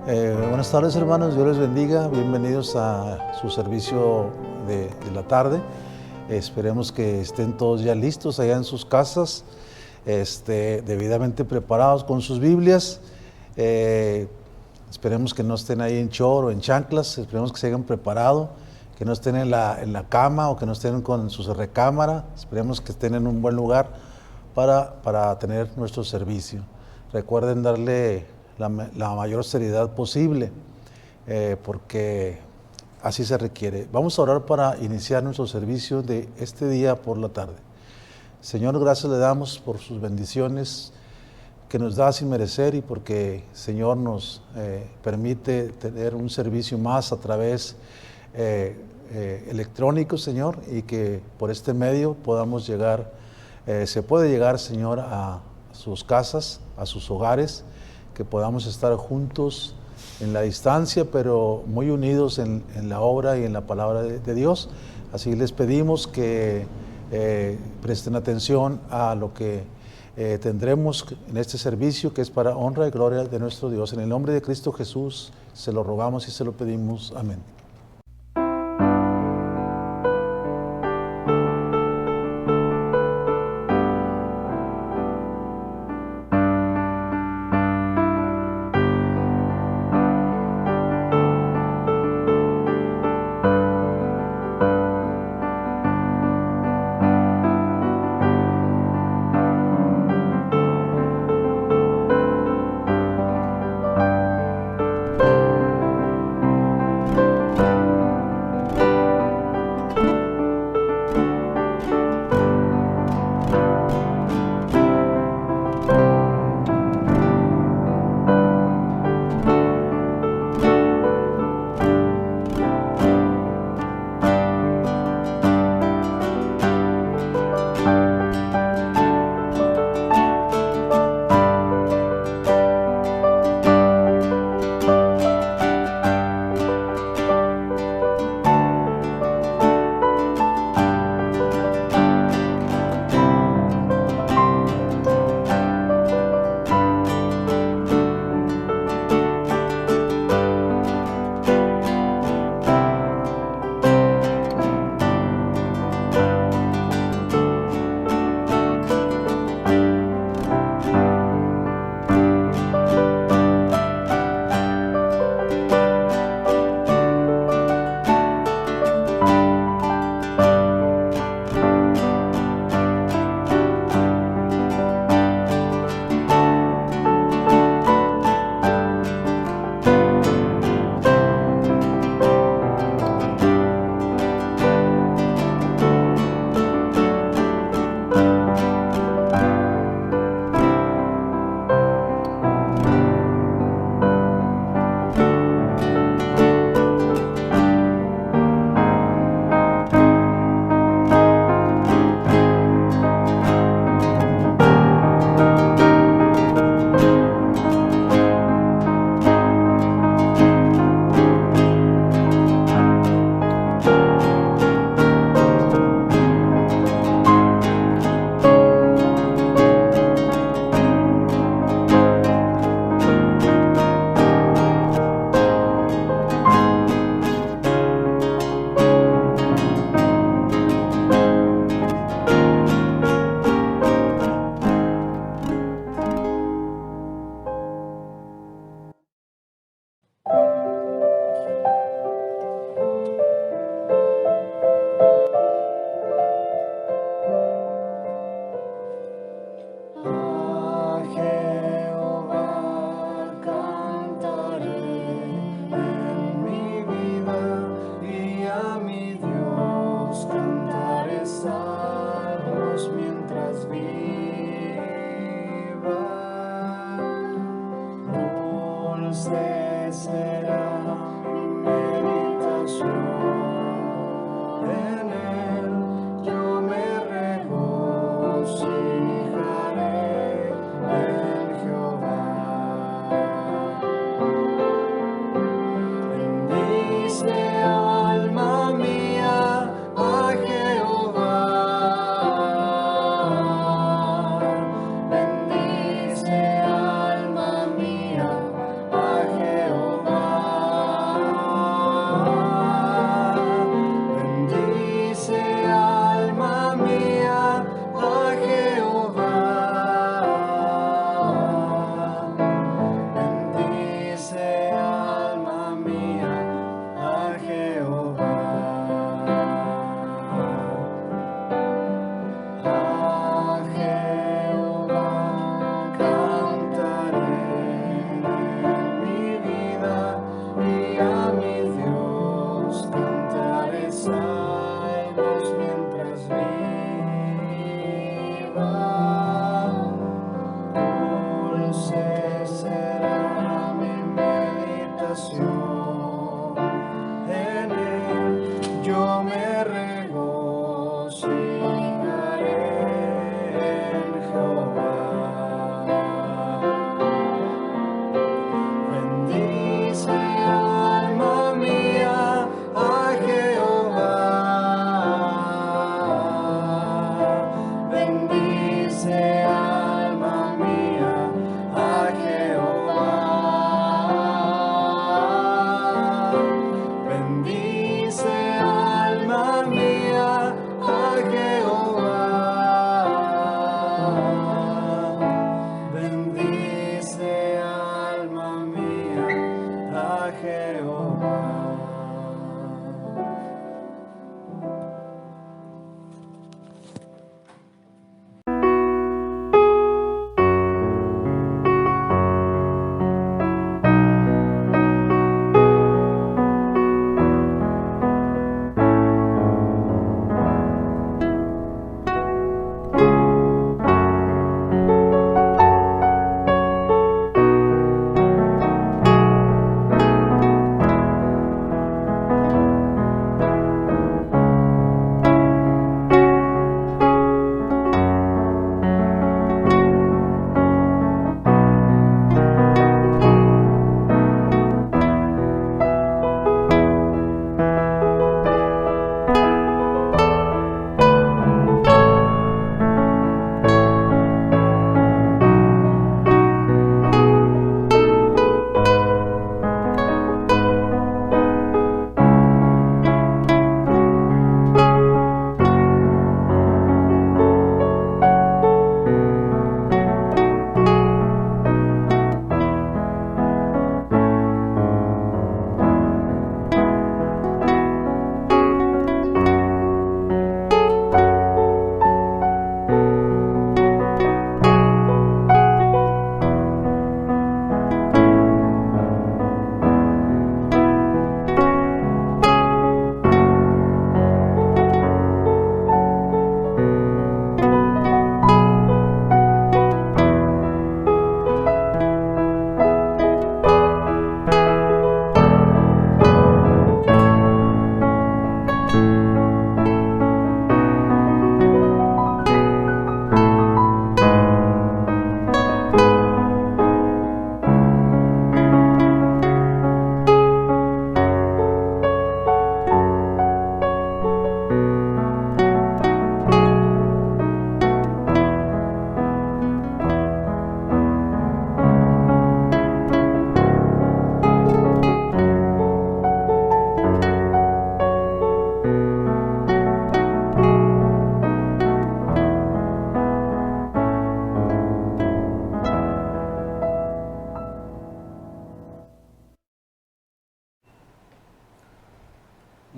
Buenas tardes, hermanos, Dios les bendiga. Bienvenidos a su servicio de la tarde. Esperemos que estén todos ya listos allá en sus casas, debidamente preparados con sus Biblias. Esperemos que no estén ahí en chor o en chanclas. Esperemos que se hayan preparado, que no estén en la cama o que no estén con su recámara. Esperemos que estén en un buen lugar para tener nuestro servicio. Recuerden darle la mayor seriedad posible, porque así se requiere. Vamos a orar para iniciar nuestro servicio de este día por la tarde. Señor, gracias le damos por sus bendiciones que nos da sin merecer y porque, Señor, nos permite tener un servicio más a través electrónico, Señor, y que por este medio podamos llegar, se puede llegar, Señor, a sus casas, a sus hogares, que podamos estar juntos en la distancia, pero muy unidos en la obra y en la palabra de Dios. Así les pedimos que presten atención a lo que tendremos en este servicio, que es para honra y gloria de nuestro Dios. En el nombre de Cristo Jesús se lo rogamos y se lo pedimos. Amén.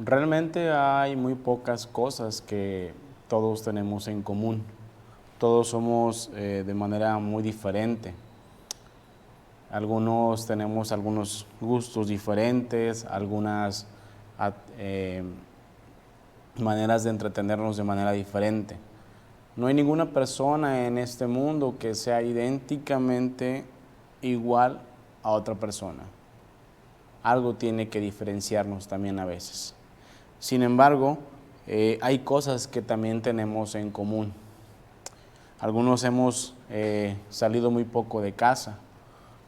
Realmente hay muy pocas cosas que todos tenemos en común. Todos somos de manera muy diferente. Algunos tenemos algunos gustos diferentes, algunas maneras de entretenernos de manera diferente. No hay ninguna persona en este mundo que sea idénticamente igual a otra persona. Algo tiene que diferenciarnos también a veces. Sin embargo, hay cosas que también tenemos en común. Algunos hemos salido muy poco de casa,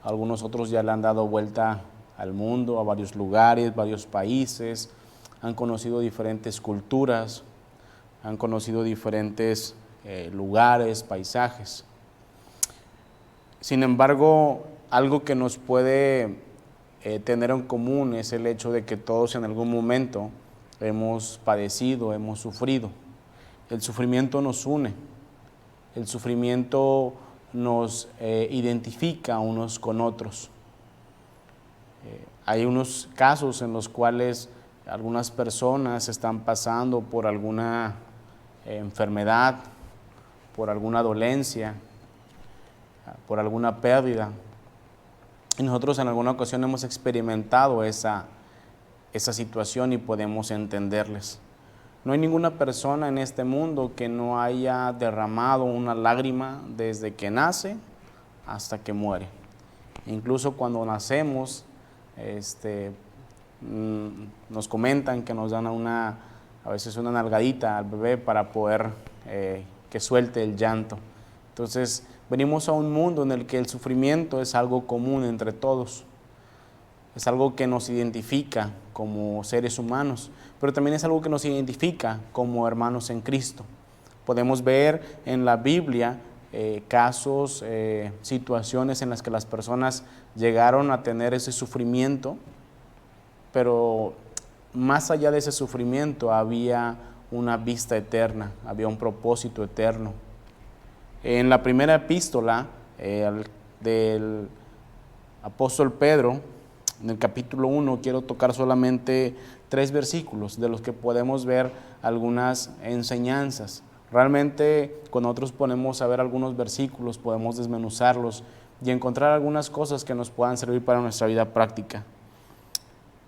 algunos otros ya le han dado vuelta al mundo, a varios lugares, varios países, han conocido diferentes culturas, han conocido diferentes lugares, paisajes. Sin embargo, algo que nos puede tener en común es el hecho de que todos en algún momento hemos padecido, hemos sufrido. El sufrimiento nos une, el sufrimiento nos identifica unos con otros. Hay unos casos en los cuales algunas personas están pasando por alguna enfermedad, por alguna dolencia, por alguna pérdida. Y nosotros en alguna ocasión hemos experimentado esa situación y podemos entenderles. No hay ninguna persona en este mundo que no haya derramado una lágrima desde que nace hasta que muere. Incluso cuando nacemos, nos comentan que nos dan a veces una nalgadita al bebé para poder que suelte el llanto. Entonces, venimos a un mundo en el que el sufrimiento es algo común entre todos. Es algo que nos identifica como seres humanos, pero también es algo que nos identifica como hermanos en Cristo. Podemos ver en la Biblia casos, situaciones en las que las personas llegaron a tener ese sufrimiento, pero más allá de ese sufrimiento había una vista eterna, había un propósito eterno. En la primera epístola del apóstol Pedro, en el capítulo 1, quiero tocar solamente 3 versículos de los que podemos ver algunas enseñanzas. Realmente, cuando nosotros ponemos a ver algunos versículos, podemos desmenuzarlos y encontrar algunas cosas que nos puedan servir para nuestra vida práctica.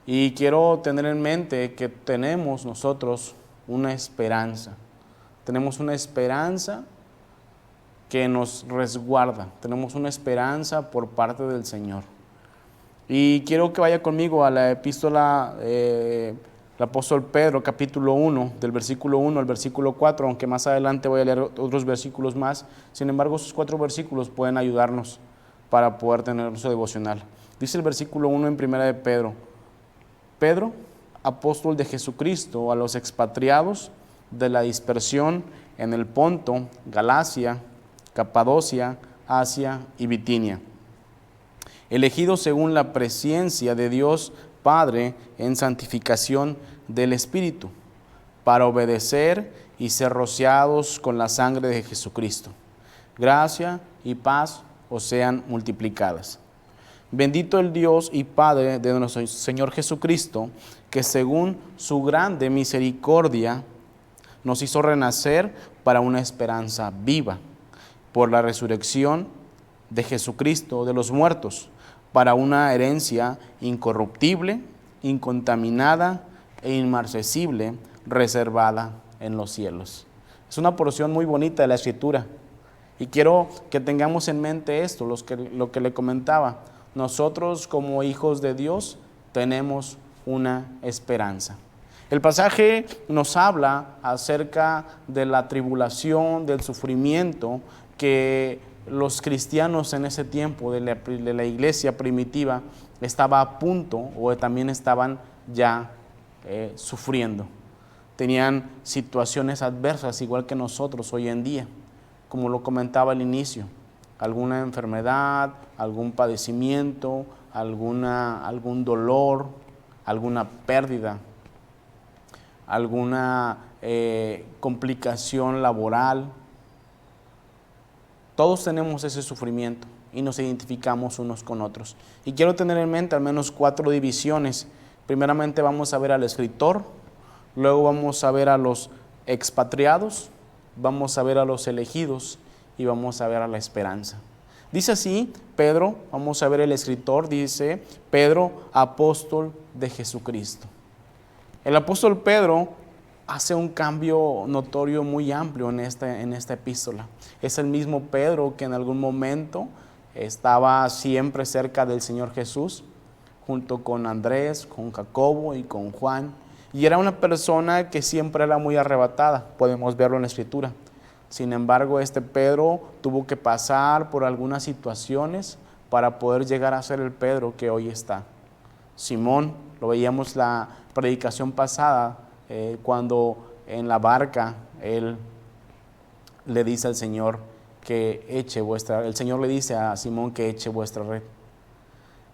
Y quiero tener en mente que tenemos nosotros una esperanza. Tenemos una esperanza que nos resguarda. Tenemos una esperanza por parte del Señor. Y quiero que vaya conmigo a la epístola del apóstol Pedro, capítulo 1, del versículo 1 al versículo 4, aunque más adelante voy a leer otros versículos más. Sin embargo, esos 4 versículos pueden ayudarnos para poder tener nuestro devocional. Dice el versículo 1 en primera de Pedro: Pedro, apóstol de Jesucristo, a los expatriados de la dispersión en el Ponto, Galacia, Capadocia, Asia y Bitinia, elegidos según la presciencia de Dios Padre en santificación del Espíritu, para obedecer y ser rociados con la sangre de Jesucristo. Gracia y paz os sean multiplicadas. Bendito el Dios y Padre de nuestro Señor Jesucristo, que según su grande misericordia nos hizo renacer para una esperanza viva, por la resurrección de Jesucristo de los muertos, para una herencia incorruptible, incontaminada e inmarcesible, reservada en los cielos. Es una porción muy bonita de la Escritura. Y quiero que tengamos en mente esto, lo que le comentaba. Nosotros como hijos de Dios tenemos una esperanza. El pasaje nos habla acerca de la tribulación, del sufrimiento que los cristianos en ese tiempo de la iglesia primitiva estaba a punto o también estaban ya sufriendo. Tenían situaciones adversas igual que nosotros hoy en día, como lo comentaba al inicio, alguna enfermedad, algún padecimiento, algún dolor, alguna pérdida, alguna complicación laboral. Todos tenemos ese sufrimiento y nos identificamos unos con otros. Y quiero tener en mente al menos 4 divisiones. Primeramente vamos a ver al escritor, luego vamos a ver a los expatriados, vamos a ver a los elegidos y vamos a ver a la esperanza. Dice así Pedro, vamos a ver el escritor, dice Pedro, apóstol de Jesucristo. El apóstol Pedro hace un cambio notorio muy amplio en esta epístola. Es el mismo Pedro que en algún momento estaba siempre cerca del Señor Jesús, junto con Andrés, con Jacobo y con Juan. Y era una persona que siempre era muy arrebatada, podemos verlo en la Escritura. Sin embargo, este Pedro tuvo que pasar por algunas situaciones para poder llegar a ser el Pedro que hoy está. Simón, lo veíamos la predicación pasada, cuando en la barca él le dice al Señor que el Señor le dice a Simón que eche vuestra red.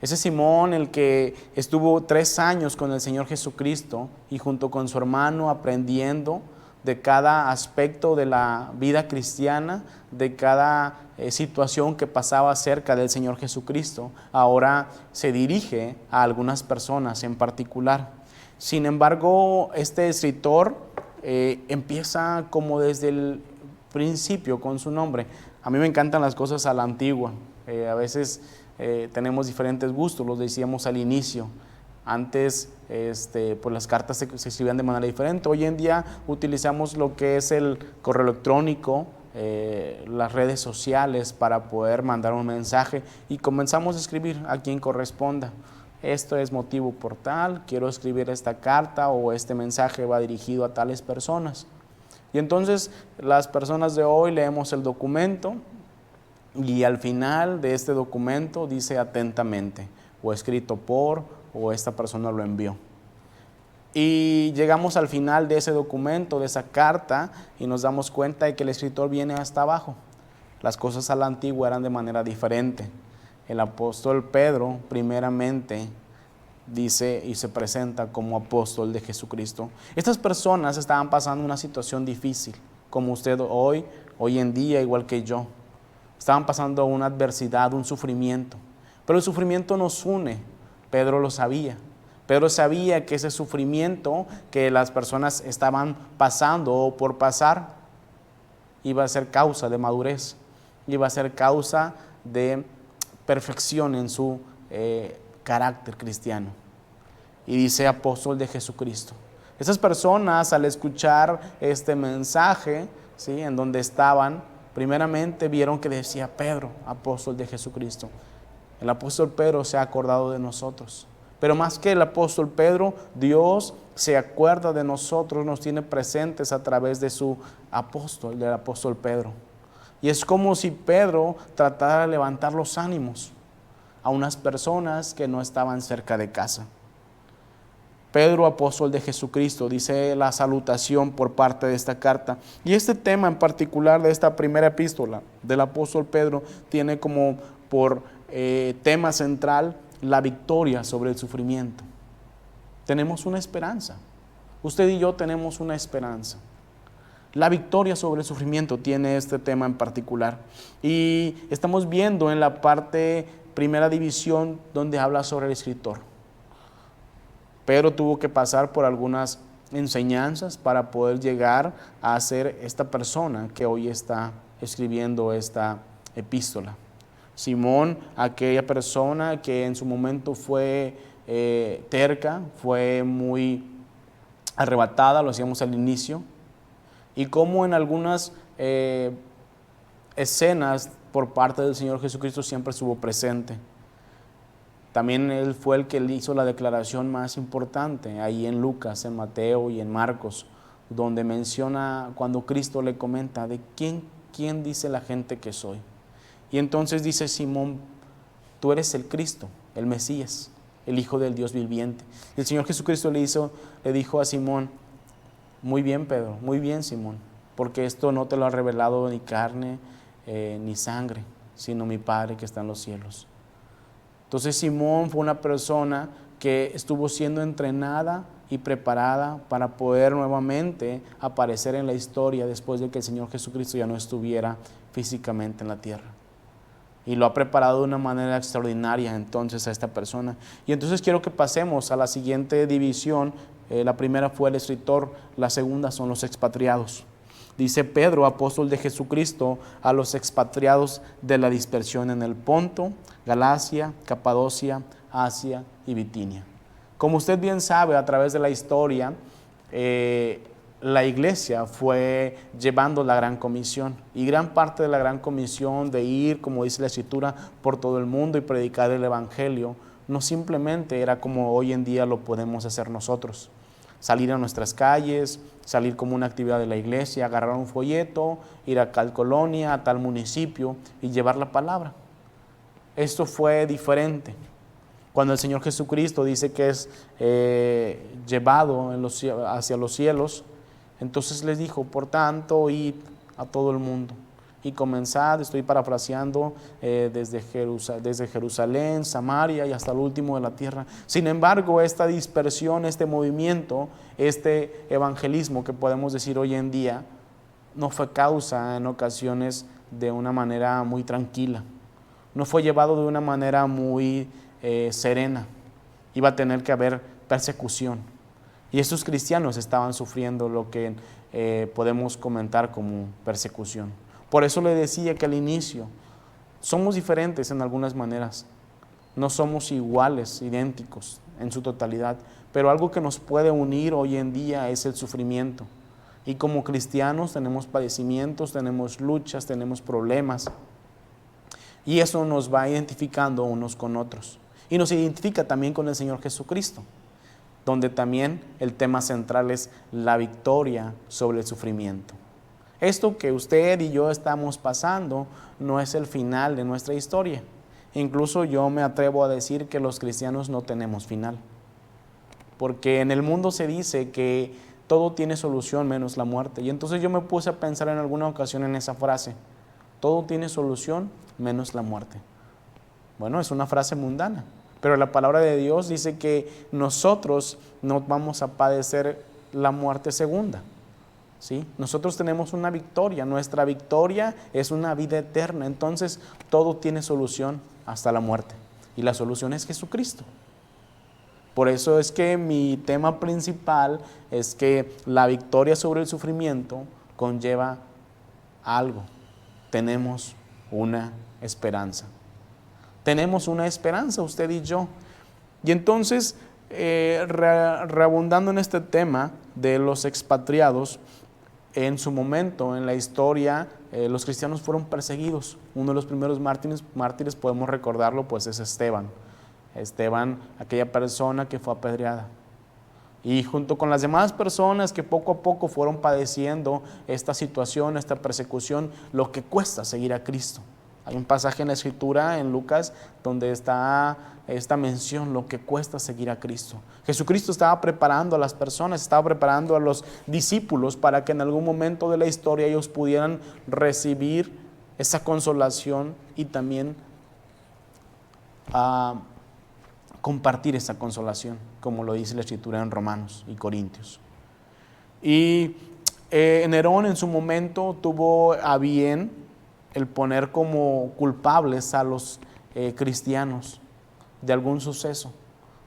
Ese Simón, el que estuvo 3 años con el Señor Jesucristo y junto con su hermano aprendiendo de cada aspecto de la vida cristiana, de cada situación que pasaba cerca del Señor Jesucristo, ahora se dirige a algunas personas en particular. Sin embargo, este escritor empieza como desde el principio con su nombre. A mí me encantan las cosas a la antigua. A veces tenemos diferentes gustos, los decíamos al inicio. Antes pues las cartas se escribían de manera diferente. Hoy en día utilizamos lo que es el correo electrónico, las redes sociales para poder mandar un mensaje y comenzamos a escribir a quien corresponda. Esto es motivo por tal, quiero escribir esta carta o este mensaje va dirigido a tales personas. Y entonces las personas de hoy leemos el documento y al final de este documento dice atentamente, o escrito por, o esta persona lo envió. Y llegamos al final de ese documento, de esa carta, y nos damos cuenta de que el escritor viene hasta abajo. Las cosas a la antigua eran de manera diferente. El apóstol Pedro, primeramente, dice y se presenta como apóstol de Jesucristo. Estas personas estaban pasando una situación difícil, como usted hoy en día, igual que yo. Estaban pasando una adversidad, un sufrimiento. Pero el sufrimiento nos une. Pedro lo sabía. Pedro sabía que ese sufrimiento que las personas estaban pasando o por pasar iba a ser causa de madurez, iba a ser causa de perfección en su carácter cristiano. Y dice apóstol de Jesucristo. Esas personas al escuchar este mensaje, ¿sí?, en donde estaban, primeramente vieron que decía Pedro, apóstol de Jesucristo. El apóstol Pedro se ha acordado de nosotros. Pero más que el apóstol Pedro, Dios se acuerda de nosotros, nos tiene presentes a través de su apóstol, del apóstol Pedro. Y es como si Pedro tratara de levantar los ánimos a unas personas que no estaban cerca de casa. Pedro, apóstol de Jesucristo, dice la salutación por parte de esta carta. Y este tema en particular de esta primera epístola del apóstol Pedro tiene como por tema central la victoria sobre el sufrimiento. Tenemos una esperanza. Usted y yo tenemos una esperanza. La victoria sobre el sufrimiento tiene este tema en particular. Y estamos viendo en la parte primera división donde habla sobre el escritor. Pedro tuvo que pasar por algunas enseñanzas para poder llegar a ser esta persona que hoy está escribiendo esta epístola. Simón, aquella persona que en su momento fue terca, fue muy arrebatada, lo hacíamos al inicio, y como en algunas escenas por parte del Señor Jesucristo siempre estuvo presente. También él fue el que le hizo la declaración más importante, ahí en Lucas, en Mateo y en Marcos, donde menciona cuando Cristo le comenta de quién dice la gente que soy. Y entonces dice Simón, tú eres el Cristo, el Mesías, el Hijo del Dios viviente. El Señor Jesucristo le dijo a Simón, muy bien Pedro, muy bien Simón, porque esto no te lo ha revelado ni carne ni sangre, sino mi Padre que está en los cielos. Entonces Simón fue una persona que estuvo siendo entrenada y preparada para poder nuevamente aparecer en la historia después de que el Señor Jesucristo ya no estuviera físicamente en la tierra. y lo ha preparado de una manera extraordinaria entonces a esta persona. Y entonces quiero que pasemos a la siguiente división. La primera fue el escritor, la segunda son los expatriados. Dice Pedro, apóstol de Jesucristo, a los expatriados de la dispersión en el Ponto, Galacia, Capadocia, Asia y Bitinia. Como usted bien sabe, a través de la historia, la iglesia fue llevando la Gran Comisión, y gran parte de la Gran Comisión de ir, como dice la Escritura, por todo el mundo y predicar el Evangelio, no simplemente era como hoy en día lo podemos hacer nosotros. Salir a nuestras calles, salir como una actividad de la iglesia, agarrar un folleto, ir a tal colonia, a tal municipio y llevar la palabra. Esto fue diferente. Cuando el Señor Jesucristo dice que es llevado hacia los cielos, entonces les dijo, por tanto, id a todo el mundo y comenzad, estoy parafraseando, desde Jerusalén, Samaria y hasta el último de la tierra. Sin embargo, esta dispersión, este movimiento, este evangelismo que podemos decir hoy en día, no fue causa en ocasiones de una manera muy tranquila, no fue llevado de una manera muy serena. Iba a tener que haber persecución, y estos cristianos estaban sufriendo lo que podemos comentar como persecución. Por eso le decía que al inicio somos diferentes en algunas maneras, no somos iguales, idénticos en su totalidad, pero algo que nos puede unir hoy en día es el sufrimiento. Y como cristianos tenemos padecimientos, tenemos luchas, tenemos problemas, y eso nos va identificando unos con otros. Y nos identifica también con el Señor Jesucristo, donde también el tema central es la victoria sobre el sufrimiento. Esto que usted y yo estamos pasando no es el final de nuestra historia. Incluso yo me atrevo a decir que los cristianos no tenemos final. Porque en el mundo se dice que todo tiene solución menos la muerte. Y entonces yo me puse a pensar en alguna ocasión en esa frase. Todo tiene solución menos la muerte. Bueno, es una frase mundana, pero la palabra de Dios dice que nosotros no vamos a padecer la muerte segunda. ¿Sí? Nosotros tenemos una victoria, nuestra victoria es una vida eterna, entonces todo tiene solución hasta la muerte, y la solución es Jesucristo. Por eso es que mi tema principal es que la victoria sobre el sufrimiento conlleva algo. Tenemos una esperanza. Tenemos una esperanza, usted y yo. Y entonces, reabundando en este tema de los expatriados, en su momento, en la historia, los cristianos fueron perseguidos. Uno de los primeros mártires podemos recordarlo, pues es Esteban. Esteban, aquella persona que fue apedreada. Y junto con las demás personas que poco a poco fueron padeciendo esta situación, esta persecución, lo que cuesta seguir a Cristo. Hay un pasaje en la Escritura, en Lucas, donde está esta mención, lo que cuesta seguir a Cristo. Jesucristo estaba preparando a las personas, estaba preparando a los discípulos para que en algún momento de la historia ellos pudieran recibir esa consolación y también compartir esa consolación, como lo dice la Escritura en Romanos y Corintios. Y Nerón en su momento tuvo a bien el poner como culpables a los cristianos de algún suceso,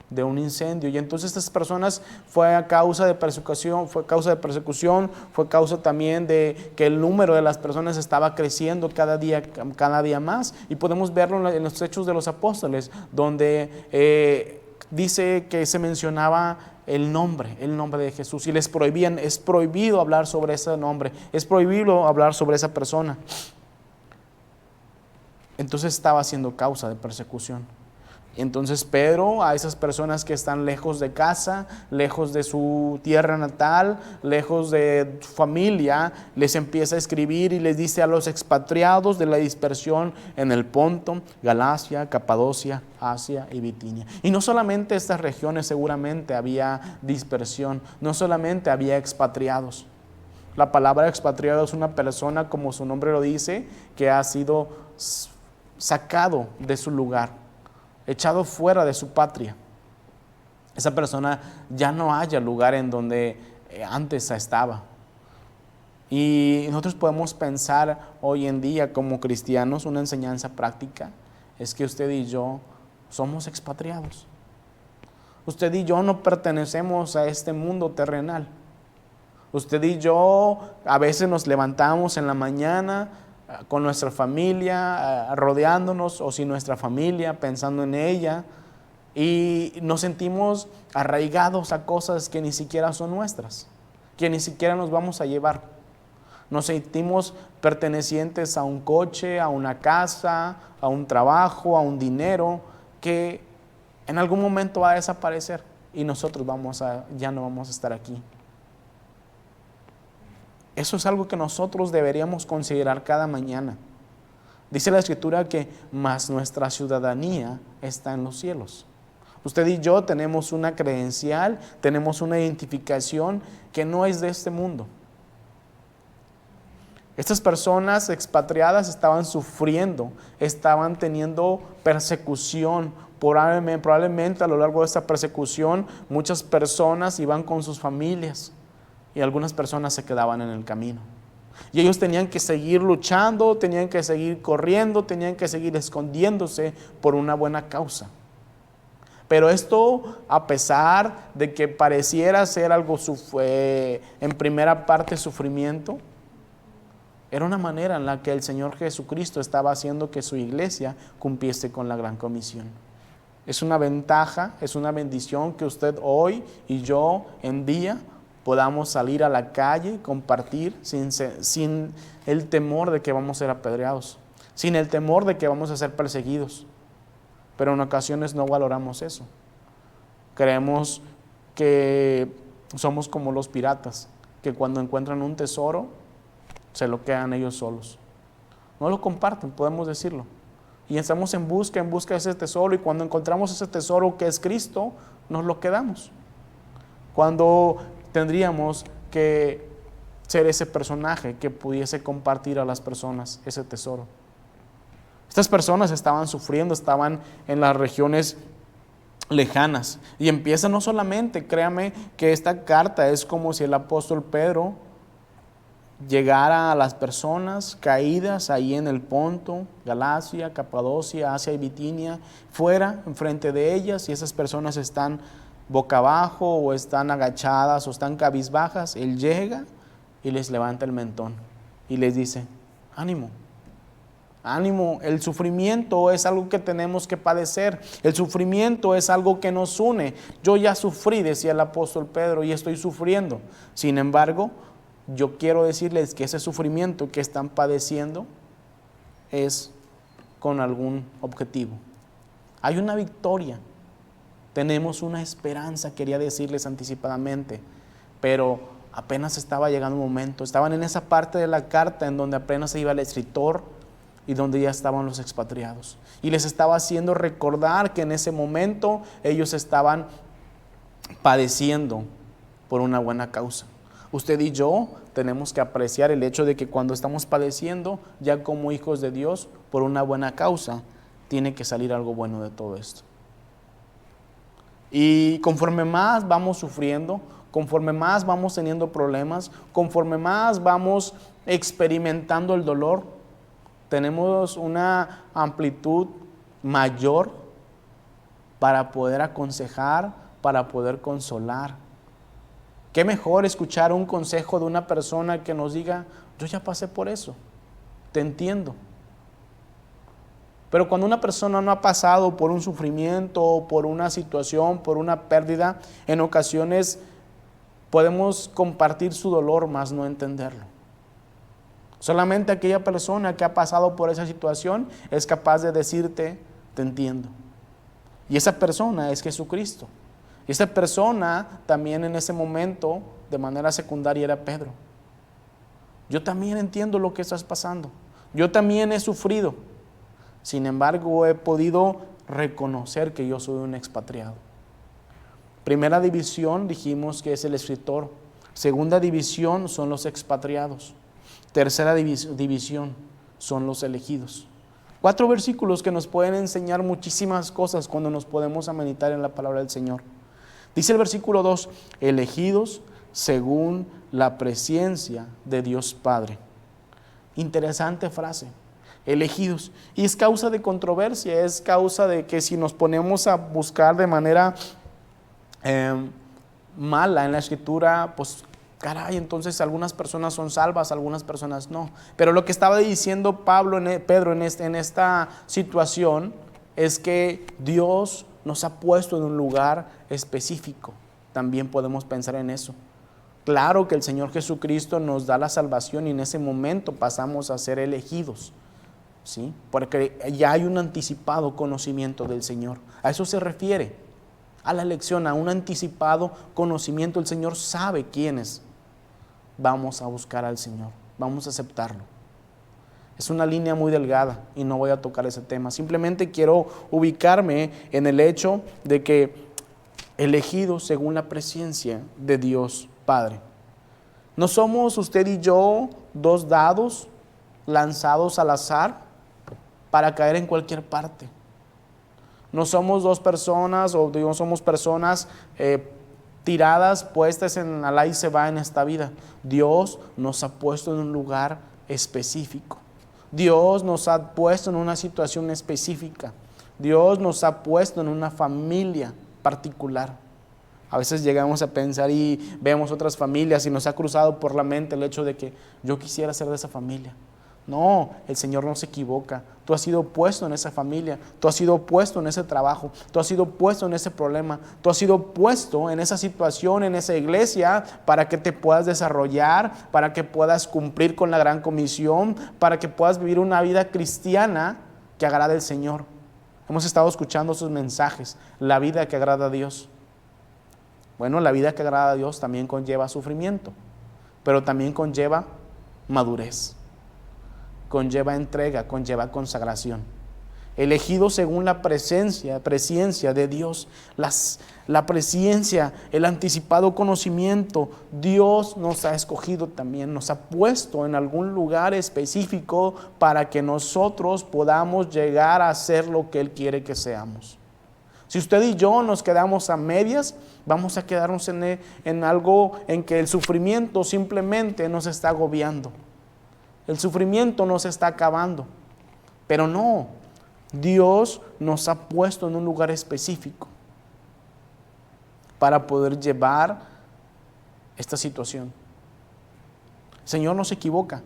de un incendio. Y entonces estas personas fue causa de persecución, fue causa también de que el número de las personas estaba creciendo cada día más. Y podemos verlo en los Hechos de los Apóstoles, donde dice que se mencionaba el nombre de Jesús, y les prohibían, es prohibido hablar sobre ese nombre, es prohibido hablar sobre esa persona. Entonces estaba siendo causa de persecución. Entonces Pedro, a esas personas que están lejos de casa, lejos de su tierra natal, lejos de su familia, les empieza a escribir y les dice a los expatriados de la dispersión en el Ponto, Galacia, Capadocia, Asia y Bitinia. Y no solamente estas regiones seguramente había dispersión, no solamente había expatriados. La palabra expatriado es una persona, como su nombre lo dice, que ha sido sacado de su lugar, echado fuera de su patria. Esa persona ya no haya lugar en donde antes estaba. Y nosotros podemos pensar hoy en día como cristianos, una enseñanza práctica es que usted y yo somos expatriados. Usted y yo no pertenecemos a este mundo terrenal. Usted y yo a veces nos levantamos en la mañana con nuestra familia, rodeándonos, o sin nuestra familia, pensando en ella, y nos sentimos arraigados a cosas que ni siquiera son nuestras, que ni siquiera nos vamos a llevar. Nos sentimos pertenecientes a un coche, a una casa, a un trabajo, a un dinero que en algún momento va a desaparecer y nosotros ya no vamos a estar aquí. Eso es algo que nosotros deberíamos considerar cada mañana. Dice la Escritura que más nuestra ciudadanía está en los cielos. Usted y yo tenemos una credencial, tenemos una identificación que no es de este mundo. Estas personas expatriadas estaban sufriendo, estaban teniendo persecución. Probablemente a lo largo de esta persecución muchas personas iban con sus familias y algunas personas se quedaban en el camino. Y ellos tenían que seguir luchando, tenían que seguir corriendo, tenían que seguir escondiéndose por una buena causa. Pero esto, a pesar de que pareciera ser algo en primera parte sufrimiento, era una manera en la que el Señor Jesucristo estaba haciendo que su iglesia cumpliese con la gran comisión. Es una ventaja, es una bendición que usted hoy y yo en día podamos salir a la calle, compartir sin el temor de que vamos a ser apedreados, sin el temor de que vamos a ser perseguidos. Pero en ocasiones no valoramos eso. Creemos que somos como los piratas, que cuando encuentran un tesoro, se lo quedan ellos solos. No lo comparten, podemos decirlo. Y estamos en busca de ese tesoro, y cuando encontramos ese tesoro que es Cristo, nos lo quedamos. Cuando tendríamos que ser ese personaje que pudiese compartir a las personas ese tesoro. Estas personas estaban sufriendo, estaban en las regiones lejanas. Y empieza no solamente, créame que esta carta es como si el apóstol Pedro llegara a las personas caídas ahí en el Ponto, Galacia, Capadocia, Asia y Bitinia, fuera, enfrente de ellas, y esas personas están boca abajo o están agachadas o están cabizbajas. Él llega y les levanta el mentón y les dice: ánimo, ánimo, el sufrimiento es algo que tenemos que padecer, el sufrimiento es algo que nos une. Yo ya sufrí, decía el apóstol Pedro, y estoy sufriendo. Sin embargo, yo quiero decirles que ese sufrimiento que están padeciendo es con algún objetivo. Hay una victoria. Tenemos una esperanza, quería decirles anticipadamente, pero apenas estaba llegando un momento. Estaban en esa parte de la carta en donde apenas se iba el escritor y donde ya estaban los expatriados. Y les estaba haciendo recordar que en ese momento ellos estaban padeciendo por una buena causa. Usted y yo tenemos que apreciar el hecho de que cuando estamos padeciendo, ya como hijos de Dios, por una buena causa, tiene que salir algo bueno de todo esto. Y conforme más vamos sufriendo, conforme más vamos teniendo problemas, conforme más vamos experimentando el dolor, tenemos una amplitud mayor para poder aconsejar, para poder consolar. Qué mejor escuchar un consejo de una persona que nos diga: yo ya pasé por eso, te entiendo. Pero cuando una persona no ha pasado por un sufrimiento, por una situación, por una pérdida, en ocasiones podemos compartir su dolor, mas no entenderlo. Solamente aquella persona que ha pasado por esa situación es capaz de decirte: te entiendo. Y esa persona es Jesucristo. Y esa persona también en ese momento, de manera secundaria, era Pedro. Yo también entiendo lo que estás pasando. Yo también he sufrido. Sin embargo, he podido reconocer que yo soy un expatriado. Primera división dijimos que es el escritor. Segunda división son los expatriados. Tercera división son los elegidos. 4 versículos que nos pueden enseñar muchísimas cosas cuando nos podemos meditar en la palabra del Señor. Dice el versículo 2: elegidos según la presencia de Dios Padre. Interesante frase, elegidos. Y es causa de controversia, es causa de que si nos ponemos a buscar de manera mala en la Escritura, pues caray, entonces algunas personas son salvas, algunas personas no. Pero lo que estaba diciendo Pedro en esta situación es que Dios nos ha puesto en un lugar específico. También podemos pensar en eso. Claro que el Señor Jesucristo nos da la salvación y en ese momento pasamos a ser elegidos, ¿sí? Porque ya hay un anticipado conocimiento del Señor. A eso se refiere, a la elección, a un anticipado conocimiento. El Señor sabe quiénes vamos a buscar al Señor, vamos a aceptarlo. Es una línea muy delgada y no voy a tocar ese tema. Simplemente quiero ubicarme en el hecho de que elegidos según la presencia de Dios Padre. No somos usted y yo dos dados lanzados al azar para caer en cualquier parte. No somos dos personas o no somos personas tiradas, puestas en al ahí se va en esta vida. Dios nos ha puesto en un lugar específico. Dios nos ha puesto en una situación específica. Dios nos ha puesto en una familia particular. A veces llegamos a pensar y vemos otras familias y nos ha cruzado por la mente el hecho de que yo quisiera ser de esa familia. No, el Señor no se equivoca. Tú has sido puesto en esa familia, tú has sido puesto en ese trabajo, tú has sido puesto en ese problema, tú has sido puesto en esa situación, en esa iglesia, para que te puedas desarrollar, para que puedas cumplir con la gran comisión, para que puedas vivir una vida cristiana que agrade al Señor. Hemos estado escuchando sus mensajes, la vida que agrada a Dios. Bueno, la vida que agrada a Dios también conlleva sufrimiento, pero también conlleva madurez, conlleva entrega, conlleva consagración. Elegido según la presencia de Dios, la presencia, el anticipado conocimiento. Dios nos ha escogido también, nos ha puesto en algún lugar específico para que nosotros podamos llegar a ser lo que Él quiere que seamos. Si usted y yo nos quedamos a medias, vamos a quedarnos en algo en que el sufrimiento simplemente nos está agobiando. El sufrimiento nos está acabando. Pero no, Dios nos ha puesto en un lugar específico para poder llevar esta situación. El Señor no se equivoca.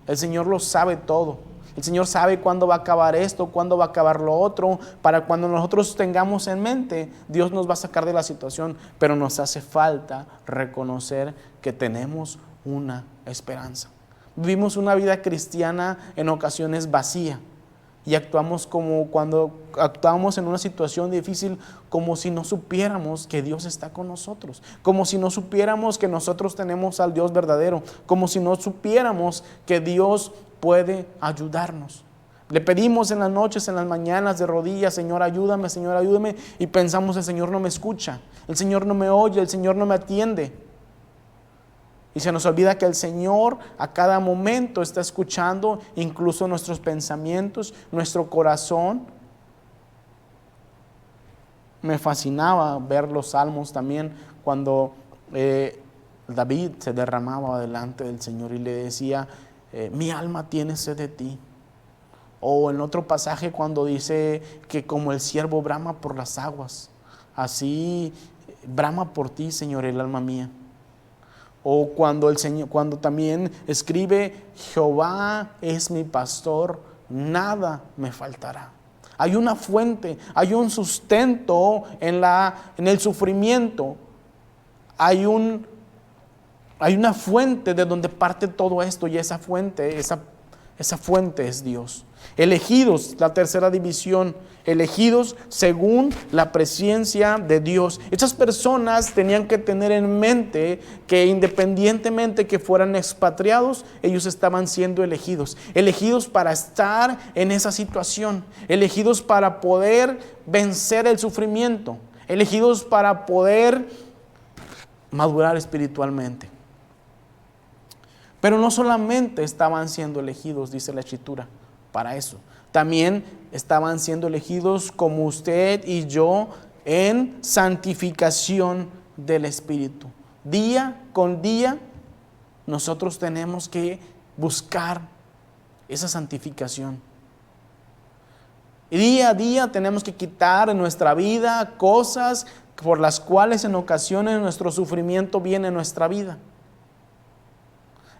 El Señor lo sabe todo. El Señor sabe cuándo va a acabar esto, cuándo va a acabar lo otro. Para cuando nosotros tengamos en mente, Dios nos va a sacar de la situación. Pero nos hace falta reconocer que tenemos una esperanza. Vivimos una vida cristiana en ocasiones vacía. Y actuamos como cuando actuamos en una situación difícil, como si no supiéramos que Dios está con nosotros, como si no supiéramos que nosotros tenemos al Dios verdadero, como si no supiéramos que Dios puede ayudarnos. Le pedimos en las noches, en las mañanas de rodillas, Señor ayúdame, y pensamos el Señor no me escucha, el Señor no me oye, el Señor no me atiende. Y se nos olvida que el Señor a cada momento está escuchando incluso nuestros pensamientos, nuestro corazón. Me fascinaba ver los salmos también cuando David se derramaba delante del Señor y le decía, mi alma tiene sed de ti. O en otro pasaje cuando dice que como el ciervo brama por las aguas, así brama por ti, Señor, el alma mía. O cuando también escribe, Jehová es mi pastor, nada me faltará. Hay una fuente, hay un sustento en el sufrimiento. Hay una fuente de donde parte todo esto, y esa fuente es Dios. Elegidos, la tercera división, elegidos según la presencia de Dios. Estas personas tenían que tener en mente que independientemente que fueran expatriados, ellos estaban siendo elegidos para estar en esa situación, elegidos para poder vencer el sufrimiento, elegidos para poder madurar espiritualmente. Pero no solamente estaban siendo elegidos, dice la Escritura, para eso. También estaban siendo elegidos como usted y yo en santificación del Espíritu. día con día, nosotros tenemos que buscar esa santificación. Y día a día tenemos que quitar en nuestra vida cosas por las cuales en ocasiones nuestro sufrimiento viene en nuestra vida.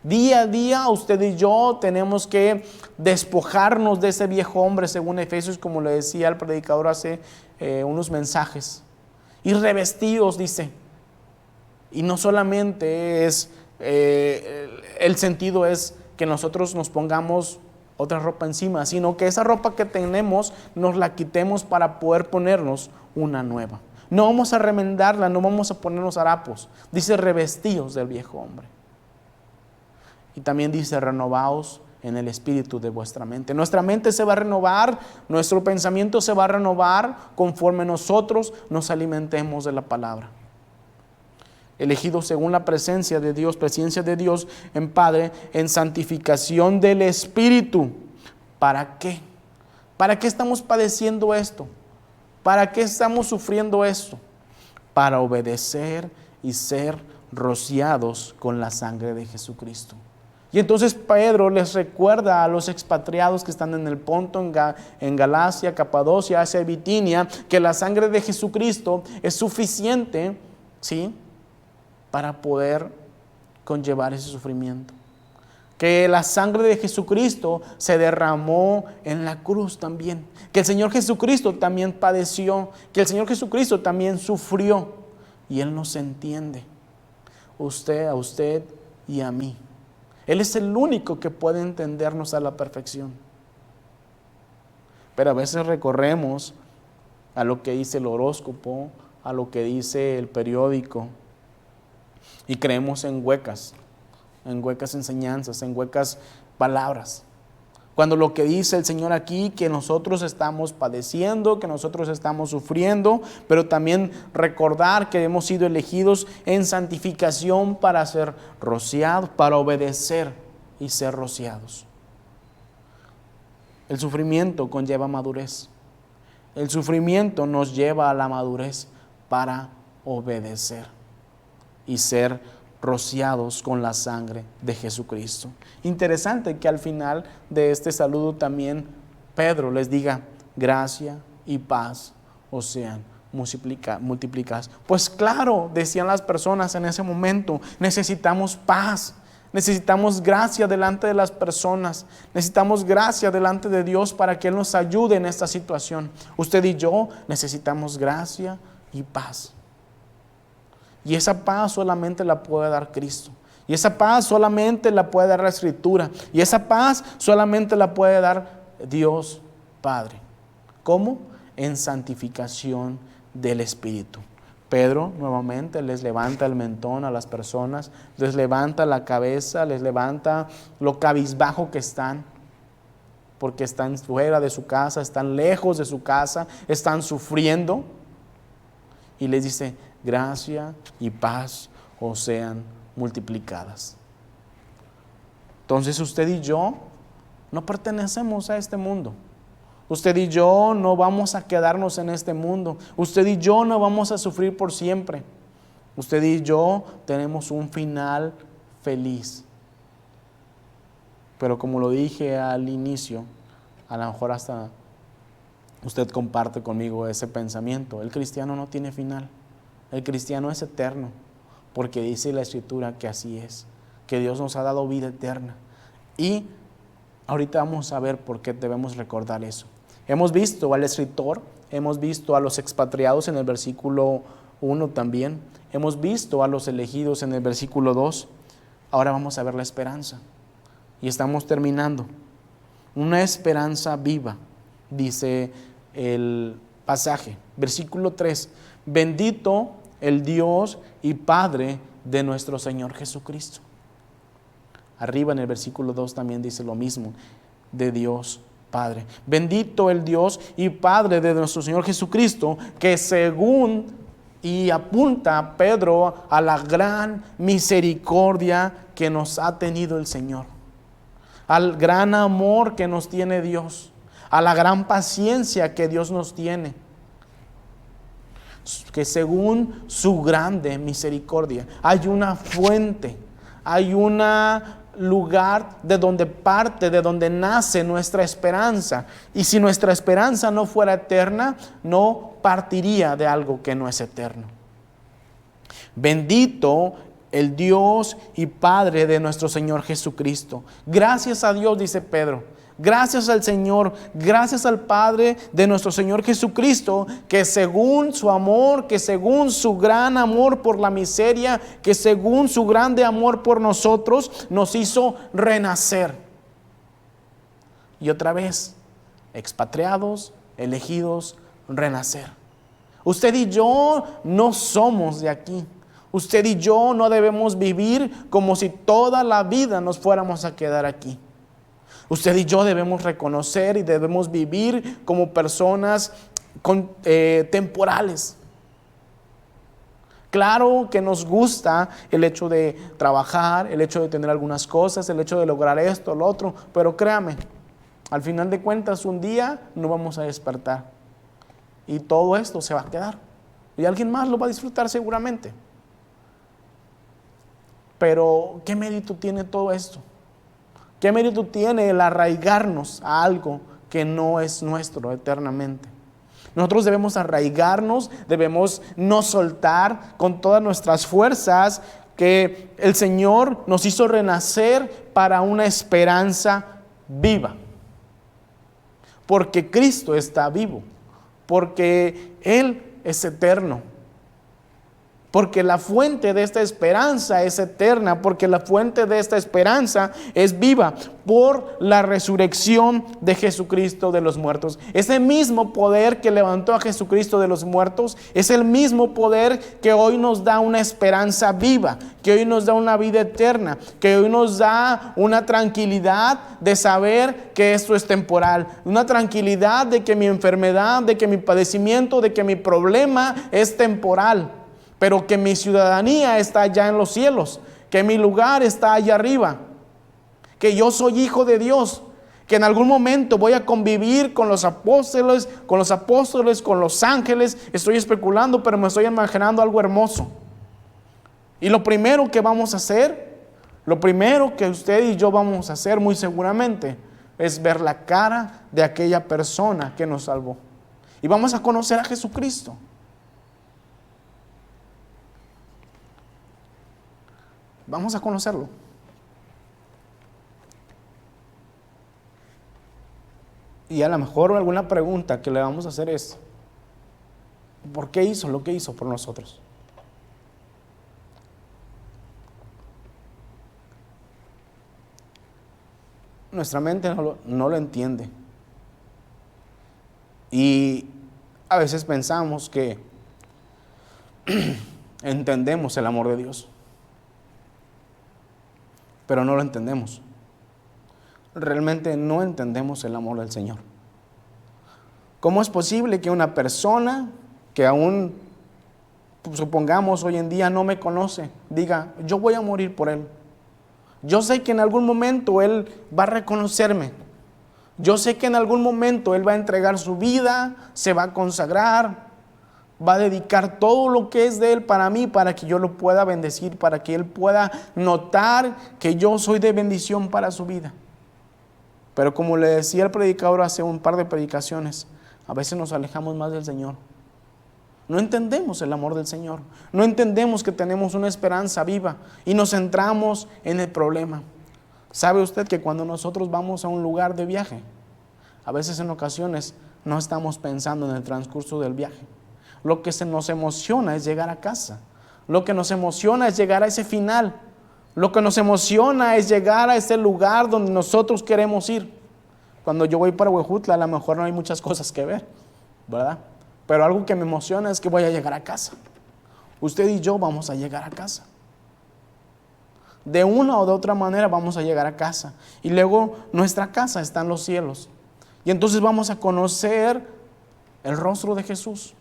Día a día usted y yo tenemos que despojarnos de ese viejo hombre, según Efesios, como le decía el predicador hace unos mensajes. Y revestidos, dice. Y no solamente es, el sentido es que nosotros nos pongamos otra ropa encima, sino que esa ropa que tenemos nos la quitemos para poder ponernos una nueva. No vamos a remendarla, no vamos a ponernos harapos. Dice revestidos del viejo hombre. Y también dice renovaos en el espíritu de vuestra mente. Nuestra mente se va a renovar, nuestro pensamiento se va a renovar conforme nosotros nos alimentemos de la palabra. Elegidos según la presencia de Dios en Padre, en santificación del Espíritu. ¿Para qué? ¿Para qué estamos padeciendo esto? ¿Para qué estamos sufriendo esto? Para obedecer y ser rociados con la sangre de Jesucristo. Y entonces Pedro les recuerda a los expatriados que están en el Ponto, en Galacia, Capadocia, Asia y Bitinia, que la sangre de Jesucristo es suficiente, ¿sí?, para poder conllevar ese sufrimiento. Que la sangre de Jesucristo se derramó en la cruz también. Que el Señor Jesucristo también padeció. Que el Señor Jesucristo también sufrió. Y Él nos entiende. A usted y a mí. Él es el único que puede entendernos a la perfección. Pero a veces recorremos a lo que dice el horóscopo, a lo que dice el periódico, y creemos en huecas enseñanzas, en huecas palabras. Cuando lo que dice el Señor aquí, que nosotros estamos padeciendo, que nosotros estamos sufriendo, pero también recordar que hemos sido elegidos en santificación para ser rociados, para obedecer y ser rociados. El sufrimiento conlleva madurez. El sufrimiento nos lleva a la madurez para obedecer y ser rociados con la sangre de Jesucristo. Interesante que al final de este saludo también Pedro les diga: gracia y paz os sean multiplicadas. Pues claro, decían las personas en ese momento, necesitamos paz, necesitamos gracia delante de las personas, necesitamos gracia delante de Dios para que Él nos ayude en esta situación. Usted y yo necesitamos gracia y paz. Y esa paz solamente la puede dar Cristo. Y esa paz solamente la puede dar la Escritura. Y esa paz solamente la puede dar Dios Padre. ¿Cómo? En santificación del Espíritu. Pedro nuevamente les levanta el mentón a las personas, les levanta la cabeza, les levanta lo cabizbajo que están, porque están fuera de su casa, están lejos de su casa, están sufriendo. Y les dice: gracia y paz os sean multiplicadas. Entonces usted y yo no pertenecemos a este mundo. Usted y yo no vamos a quedarnos en este mundo. Usted y yo no vamos a sufrir por siempre. Usted y yo tenemos un final feliz. Pero como lo dije al inicio, a lo mejor hasta usted comparte conmigo ese pensamiento: el cristiano no tiene final. El cristiano es eterno, porque dice la Escritura que así es, que Dios nos ha dado vida eterna. Y ahorita vamos a ver por qué debemos recordar eso. Hemos visto al escritor, hemos visto a los expatriados en el versículo 1 también, hemos visto a los elegidos en el versículo 2. Ahora vamos a ver la esperanza. Y estamos terminando. Una esperanza viva, dice el pasaje, versículo 3. Bendito el Dios y Padre de nuestro Señor Jesucristo. Arriba en el versículo 2 también dice lo mismo, de Dios Padre. Bendito el Dios y Padre de nuestro Señor Jesucristo, que según y apunta Pedro a la gran misericordia que nos ha tenido el Señor, al gran amor que nos tiene Dios, a la gran paciencia que Dios nos tiene. que según su grande misericordia. Hay una fuente, hay un lugar de donde nace nuestra esperanza. Y si nuestra esperanza no fuera eterna, no partiría de algo que no es eterno. Bendito el Dios y Padre de nuestro Señor Jesucristo. Gracias a Dios, dice Pedro. Gracias al Señor, gracias al Padre de nuestro Señor Jesucristo, que según su amor, que según su gran amor por la miseria, que según su grande amor por nosotros, nos hizo renacer. Y otra vez, expatriados, elegidos, renacer. Usted y yo no somos de aquí. Usted y yo no debemos vivir como si toda la vida nos fuéramos a quedar aquí. Usted y yo debemos reconocer y debemos vivir como personas temporales. Claro que nos gusta el hecho de trabajar, el hecho de tener algunas cosas, el hecho de lograr esto, lo otro, pero créame, al final de cuentas un día no vamos a despertar y todo esto se va a quedar y alguien más lo va a disfrutar seguramente. Pero ¿qué mérito tiene todo esto? ¿Qué mérito tiene el arraigarnos a algo que no es nuestro eternamente? Nosotros debemos arraigarnos, debemos no soltar con todas nuestras fuerzas que el Señor nos hizo renacer para una esperanza viva. Porque Cristo está vivo, porque Él es eterno. Porque la fuente de esta esperanza es eterna, porque la fuente de esta esperanza es viva por la resurrección de Jesucristo de los muertos. Ese mismo poder que levantó a Jesucristo de los muertos es el mismo poder que hoy nos da una esperanza viva, que hoy nos da una vida eterna, que hoy nos da una tranquilidad de saber que esto es temporal, una tranquilidad de que mi enfermedad, de que mi padecimiento, de que mi problema es temporal. Pero que mi ciudadanía está allá en los cielos, que mi lugar está allá arriba, que yo soy hijo de Dios, que en algún momento voy a convivir con los apóstoles, con los ángeles. Estoy especulando, pero me estoy imaginando algo hermoso. Y lo primero que vamos a hacer, lo primero que usted y yo vamos a hacer muy seguramente, es ver la cara de aquella persona que nos salvó. Y vamos a conocer a Jesucristo. Vamos a conocerlo. Y a lo mejor alguna pregunta que le vamos a hacer es: ¿por qué hizo lo que hizo por nosotros? Nuestra mente no lo entiende. Y a veces pensamos que entendemos el amor de Dios, pero no lo entendemos. Realmente no entendemos el amor del Señor. ¿Cómo es posible que una persona que aún, supongamos, hoy en día no me conoce, diga: yo voy a morir por Él? Yo sé que en algún momento Él va a reconocerme. Yo sé que en algún momento Él va a entregar su vida, se va a consagrar, va a dedicar todo lo que es de Él para mí, para que yo lo pueda bendecir, para que Él pueda notar que yo soy de bendición para su vida. Pero como le decía el predicador hace un par de predicaciones, a veces nos alejamos más del Señor. No entendemos el amor del Señor. No entendemos que tenemos una esperanza viva y nos centramos en el problema. ¿Sabe usted que cuando nosotros vamos a un lugar de viaje, a veces en ocasiones no estamos pensando en el transcurso del viaje? Lo que nos emociona es llegar a casa. Lo que nos emociona es llegar a ese final. Lo que nos emociona es llegar a ese lugar donde nosotros queremos ir. Cuando yo voy para Huejutla, a lo mejor no hay muchas cosas que ver, ¿verdad? Pero algo que me emociona es que voy a llegar a casa. Usted y yo vamos a llegar a casa. De una o de otra manera vamos a llegar a casa. Y luego nuestra casa está en los cielos. Y entonces vamos a conocer el rostro de Jesús.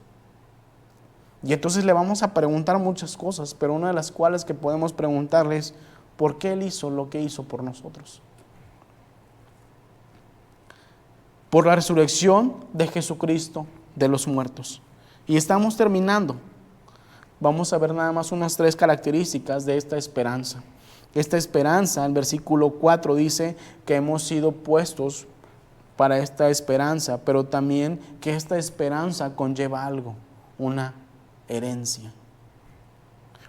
Y entonces le vamos a preguntar muchas cosas, pero una de las cuales que podemos preguntarle es: ¿por qué Él hizo lo que hizo por nosotros? Por la resurrección de Jesucristo de los muertos. Y estamos terminando. Vamos a ver nada más unas 3 características de esta esperanza. Esta esperanza, el versículo 4 dice que hemos sido puestos para esta esperanza, pero también que esta esperanza conlleva algo, una herencia.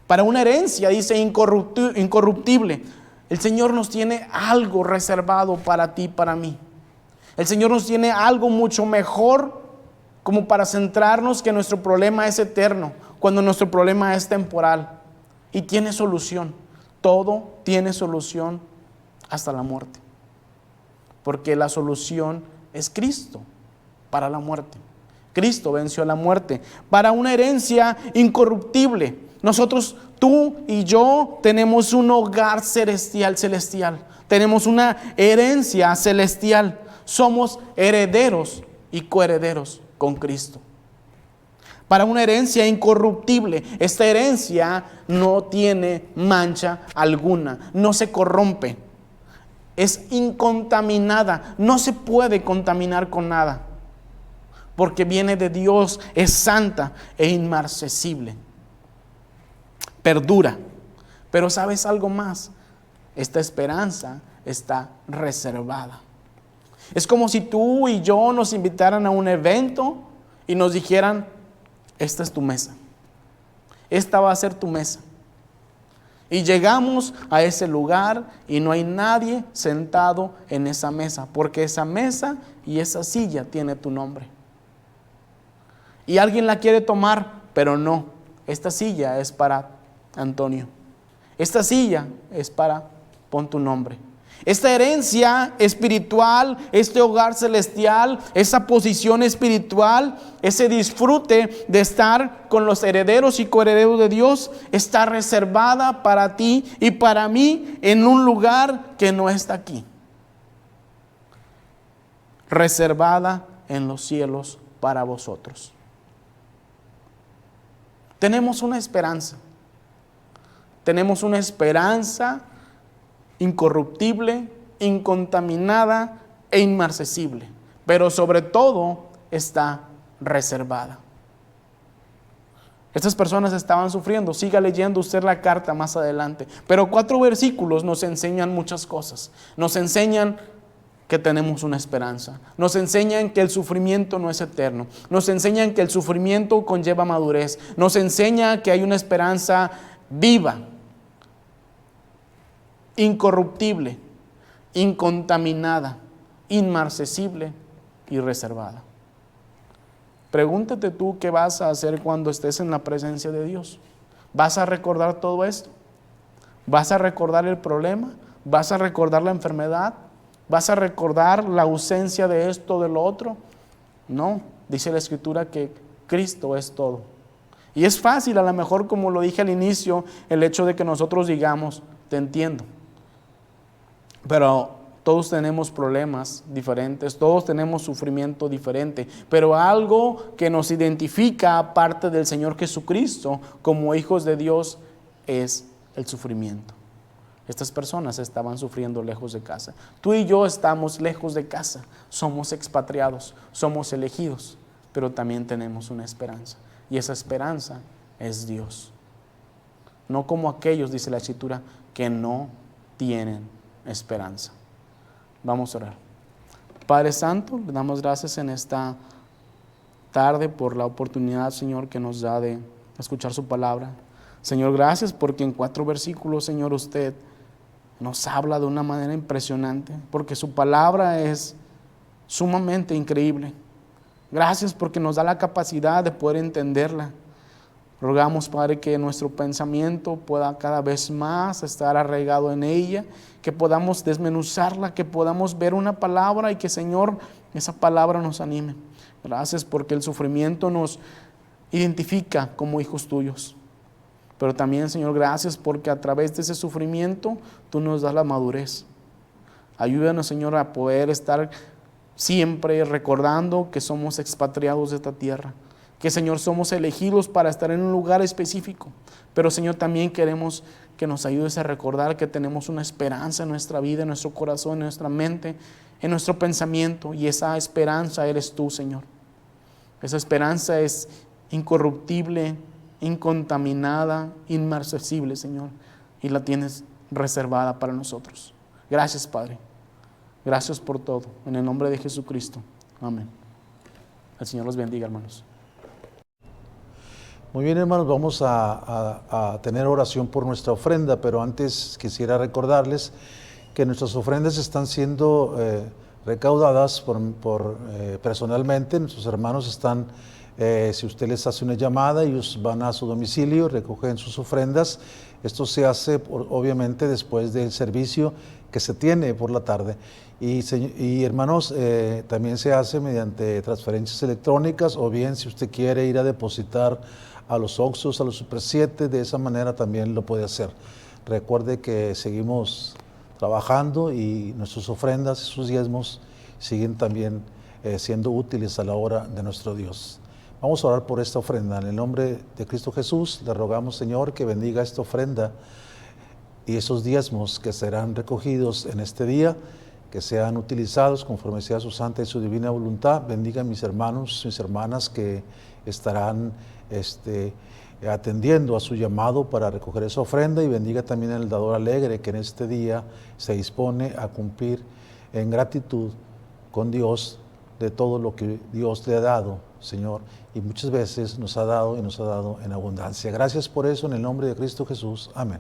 Para una herencia, dice, incorruptible. El Señor nos tiene algo reservado para ti y para mí. El Señor nos tiene algo mucho mejor como para centrarnos que nuestro problema es eterno, cuando nuestro problema es temporal y tiene solución. Todo tiene solución hasta la muerte, porque la solución es Cristo para la muerte. Cristo venció la muerte para una herencia incorruptible. Nosotros, tú y yo, tenemos un hogar celestial. Tenemos una herencia celestial. Somos herederos y coherederos con Cristo. Para una herencia incorruptible. Esta herencia no tiene mancha alguna, no se corrompe, es incontaminada, no se puede contaminar con nada, porque viene de Dios, es santa e inmarcesible. Perdura. Pero ¿sabes algo más? Esta esperanza está reservada. Es como si tú y yo nos invitaran a un evento y nos dijeran: esta es tu mesa, esta va a ser tu mesa. Y llegamos a ese lugar y no hay nadie sentado en esa mesa, porque esa mesa y esa silla tiene tu nombre. Y alguien la quiere tomar, pero no, esta silla es para Antonio, esta silla es para, pon tu nombre. Esta herencia espiritual, este hogar celestial, esa posición espiritual, ese disfrute de estar con los herederos y coherederos de Dios, está reservada para ti y para mí en un lugar que no está aquí. Reservada en los cielos para vosotros. Tenemos una esperanza. Tenemos una esperanza incorruptible, incontaminada e inmarcesible, pero sobre todo está reservada. Estas personas estaban sufriendo. Siga leyendo usted la carta más adelante, pero 4 versículos nos enseñan muchas cosas. Nos enseñan que tenemos una esperanza, nos enseñan que el sufrimiento no es eterno, nos enseñan que el sufrimiento conlleva madurez, nos enseña que hay una esperanza viva, incorruptible, incontaminada, inmarcesible y reservada. Pregúntate tú qué vas a hacer cuando estés en la presencia de Dios. ¿Vas a recordar todo esto? ¿Vas a recordar el problema? ¿Vas a recordar la enfermedad? ¿Vas a recordar la ausencia de esto, de lo otro? No, dice la Escritura que Cristo es todo. Y es fácil, a lo mejor, como lo dije al inicio, el hecho de que nosotros digamos: te entiendo. Pero todos tenemos problemas diferentes, todos tenemos sufrimiento diferente, pero algo que nos identifica aparte del Señor Jesucristo como hijos de Dios es el sufrimiento. Estas personas estaban sufriendo lejos de casa. Tú y yo estamos lejos de casa, somos expatriados, somos elegidos, pero también tenemos una esperanza, y esa esperanza es Dios. No como aquellos, dice la Escritura, que no tienen esperanza. Vamos a orar. Padre Santo, le damos gracias en esta tarde por la oportunidad, Señor, que nos da de escuchar su palabra. Señor, gracias porque en 4 versículos, Señor, usted nos habla de una manera impresionante, porque su palabra es sumamente increíble. Gracias porque nos da la capacidad de poder entenderla. Rogamos, Padre, que nuestro pensamiento pueda cada vez más estar arraigado en ella, que podamos desmenuzarla, que podamos ver una palabra y que, Señor, esa palabra nos anime. Gracias porque el sufrimiento nos identifica como hijos tuyos. Pero también, Señor, gracias porque a través de ese sufrimiento tú nos das la madurez. Ayúdanos, Señor, a poder estar siempre recordando que somos expatriados de esta tierra, que, Señor, somos elegidos para estar en un lugar específico. Pero, Señor, también queremos que nos ayudes a recordar que tenemos una esperanza en nuestra vida, en nuestro corazón, en nuestra mente, en nuestro pensamiento, y esa esperanza eres tú, Señor. Esa esperanza es incorruptible, incontaminada, inmarcesible, Señor, y la tienes reservada para nosotros. Gracias, Padre. Gracias por todo. En el nombre de Jesucristo. Amén. El Señor los bendiga, hermanos. Muy bien, hermanos, vamos a tener oración por nuestra ofrenda, pero antes quisiera recordarles que nuestras ofrendas están siendo recaudadas personalmente. Nuestros hermanos están, si usted les hace una llamada, ellos van a su domicilio, recogen sus ofrendas. Esto se hace obviamente después del servicio que se tiene por la tarde. Y hermanos, también se hace mediante transferencias electrónicas, o bien si usted quiere ir a depositar a los Oxxos, a los Super 7, de esa manera también lo puede hacer. Recuerde que seguimos trabajando y nuestras ofrendas y sus diezmos siguen también siendo útiles a la obra de nuestro Dios. Vamos a orar por esta ofrenda. En el nombre de Cristo Jesús, le rogamos, Señor, que bendiga esta ofrenda y esos diezmos que serán recogidos en este día, que sean utilizados conforme sea su santa y su divina voluntad. Bendiga a mis hermanos, mis hermanas que estarán atendiendo a su llamado para recoger esa ofrenda, y bendiga también al dador alegre que en este día se dispone a cumplir en gratitud con Dios de todo lo que Dios le ha dado, Señor, y muchas veces nos ha dado en abundancia. Gracias por eso, en el nombre de Cristo Jesús. Amén.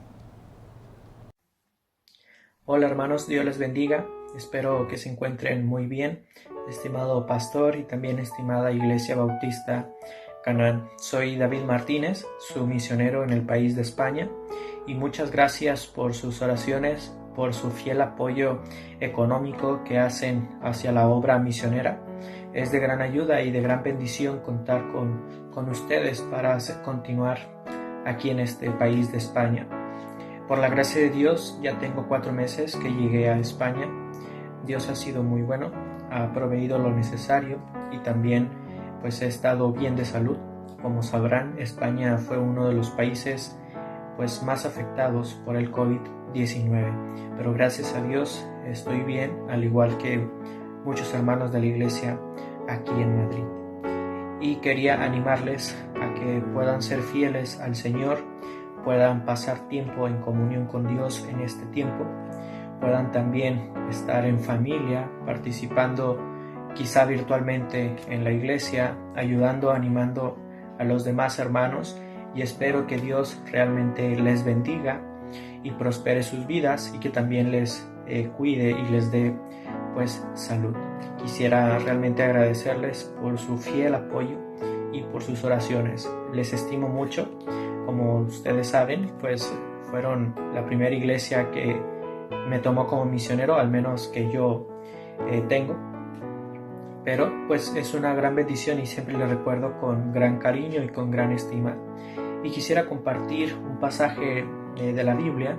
Hola hermanos, Dios les bendiga. Espero que se encuentren muy bien, estimado pastor y también estimada Iglesia Bautista Canaán. Soy David Martínez, su misionero en el país de España, y muchas gracias por sus oraciones, por su fiel apoyo económico que hacen hacia la obra misionera. Es de gran ayuda y de gran bendición contar con ustedes para continuar aquí en este país de España. Por la gracia de Dios, ya tengo 4 meses que llegué a España. Dios ha sido muy bueno, ha proveído lo necesario y también pues he estado bien de salud. Como sabrán, España fue uno de los países pues más afectados por el COVID-19, pero gracias a Dios estoy bien, al igual que muchos hermanos de la iglesia aquí en Madrid. Y quería animarles a que puedan ser fieles al Señor, puedan pasar tiempo en comunión con Dios en este tiempo, puedan también estar en familia, participando quizá virtualmente en la iglesia, ayudando, animando a los demás hermanos, y espero que Dios realmente les bendiga y prospere sus vidas y que también les cuide y les dé pues salud. Quisiera realmente agradecerles por su fiel apoyo y por sus oraciones. Les estimo mucho. Como ustedes saben, pues fueron la primera iglesia que me tomó como misionero, al menos que yo tengo. Pero pues es una gran bendición y siempre les recuerdo con gran cariño y con gran estima. Y quisiera compartir un pasaje de la Biblia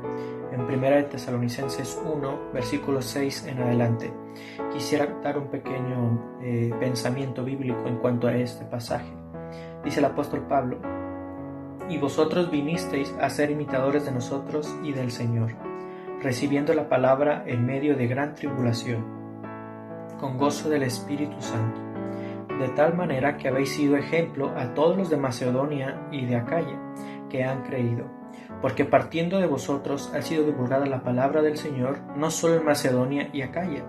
en 1 Tesalonicenses 1, versículo 6 en adelante. Quisiera dar un pequeño pensamiento bíblico en cuanto a este pasaje. Dice el apóstol Pablo: y vosotros vinisteis a ser imitadores de nosotros y del Señor, recibiendo la palabra en medio de gran tribulación, con gozo del Espíritu Santo, de tal manera que habéis sido ejemplo a todos los de Macedonia y de Acaya que han creído, porque partiendo de vosotros ha sido divulgada la palabra del Señor, no solo en Macedonia y Acaya,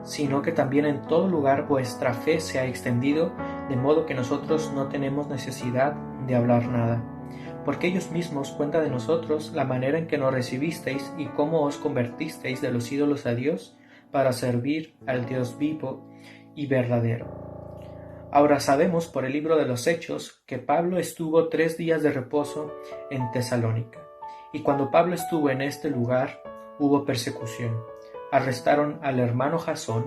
sino que también en todo lugar vuestra fe se ha extendido, de modo que nosotros no tenemos necesidad de hablar nada. Porque ellos mismos cuentan de nosotros la manera en que nos recibisteis y cómo os convertisteis de los ídolos a Dios para servir al Dios vivo y verdadero. Ahora sabemos por el libro de los Hechos que Pablo estuvo 3 días de reposo en Tesalónica. Y cuando Pablo estuvo en este lugar, hubo persecución. Arrestaron al hermano Jasón.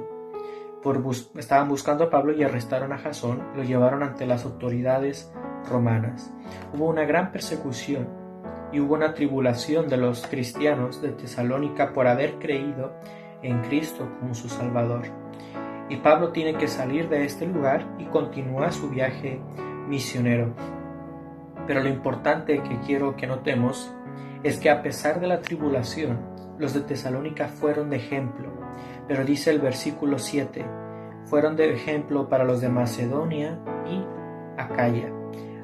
Estaban buscando a Pablo y arrestaron a Jasón. Lo llevaron ante las autoridades romanas. Hubo una gran persecución y hubo una tribulación de los cristianos de Tesalónica por haber creído en Cristo como su Salvador. Y Pablo tiene que salir de este lugar y continúa su viaje misionero. Pero lo importante que quiero que notemos es que a pesar de la tribulación, los de Tesalónica fueron de ejemplo. Pero dice el versículo 7, fueron de ejemplo para los de Macedonia y Acaya.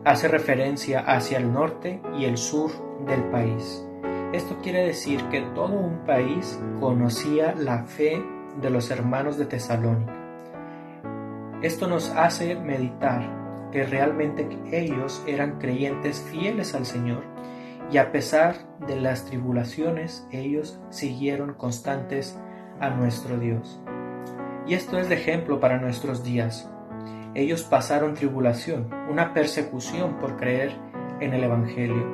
hace referencia hacia el norte y el sur del país. Esto quiere decir que todo un país conocía la fe de los hermanos de Tesalónica. Esto nos hace meditar que realmente ellos eran creyentes fieles al Señor, y a pesar de las tribulaciones, ellos siguieron constantes a nuestro Dios. Y esto es de ejemplo para nuestros días. Ellos pasaron tribulación, una persecución por creer en el Evangelio.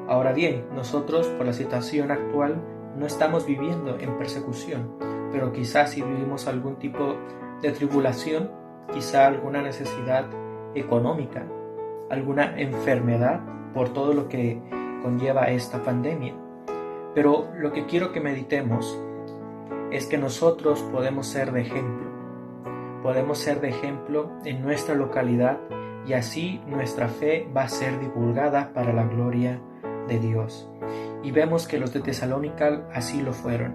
Ahora bien, nosotros por la situación actual no estamos viviendo en persecución, pero quizás si vivimos algún tipo de tribulación, quizá alguna necesidad económica, alguna enfermedad por todo lo que conlleva esta pandemia. Pero lo que quiero que meditemos es que nosotros podemos ser de ejemplo. Podemos ser de ejemplo en nuestra localidad, y así nuestra fe va a ser divulgada para la gloria de Dios. Y vemos que los de Tesalónica así lo fueron.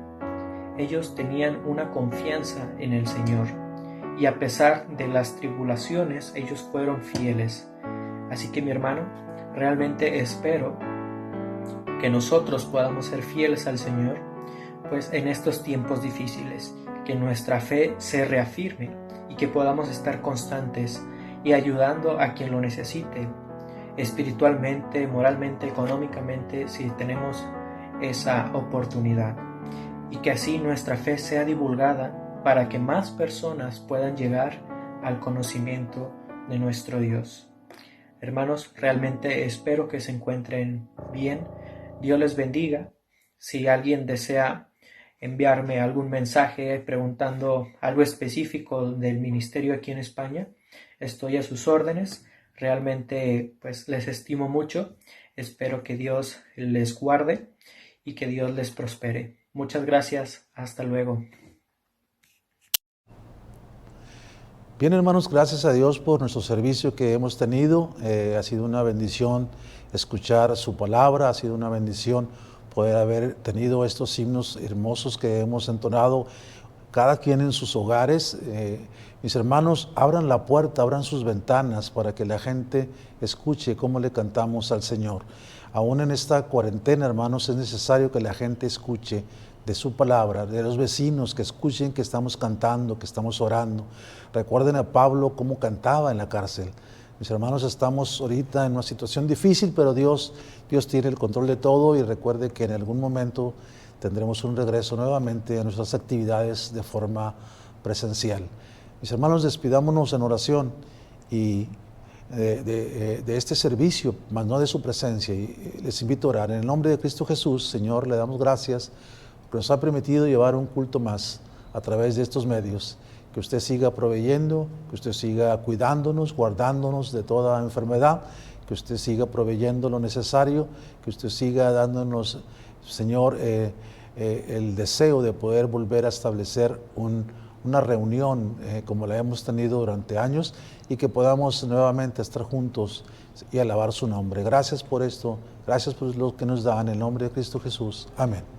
Ellos tenían una confianza en el Señor, y a pesar de las tribulaciones, ellos fueron fieles. Así que mi hermano, realmente espero que nosotros podamos ser fieles al Señor, pues en estos tiempos difíciles, que nuestra fe se reafirme y que podamos estar constantes y ayudando a quien lo necesite, espiritualmente, moralmente, económicamente, si tenemos esa oportunidad, y que así nuestra fe sea divulgada para que más personas puedan llegar al conocimiento de nuestro Dios. Hermanos, realmente espero que se encuentren bien. Dios les bendiga. Si alguien desea enviarme algún mensaje preguntando algo específico del ministerio aquí en España, estoy a sus órdenes. Realmente pues les estimo mucho. Espero que Dios les guarde y que Dios les prospere. Muchas gracias. Hasta luego. Bien, hermanos, gracias a Dios por nuestro servicio que hemos tenido. Ha sido una bendición escuchar su palabra, ha sido una bendición poder haber tenido estos himnos hermosos que hemos entonado, cada quien en sus hogares. Mis hermanos, abran la puerta, abran sus ventanas para que la gente escuche cómo le cantamos al Señor. Aún en esta cuarentena, hermanos, es necesario que la gente escuche de su palabra, de los vecinos, que escuchen que estamos cantando, que estamos orando. Recuerden a Pablo cómo cantaba en la cárcel. Mis hermanos, estamos ahorita en una situación difícil, pero Dios tiene el control de todo, y recuerde que en algún momento tendremos un regreso nuevamente a nuestras actividades de forma presencial. Mis hermanos, despidámonos en oración y de este servicio, más no de su presencia, y les invito a orar. En el nombre de Cristo Jesús, Señor, le damos gracias porque nos ha permitido llevar un culto más a través de estos medios. Que usted siga proveyendo, que usted siga cuidándonos, guardándonos de toda enfermedad, que usted siga proveyendo lo necesario, que usted siga dándonos, Señor, el deseo de poder volver a establecer una reunión como la hemos tenido durante años, y que podamos nuevamente estar juntos y alabar su nombre. Gracias por esto, gracias por lo que nos da, en el nombre de Cristo Jesús. Amén.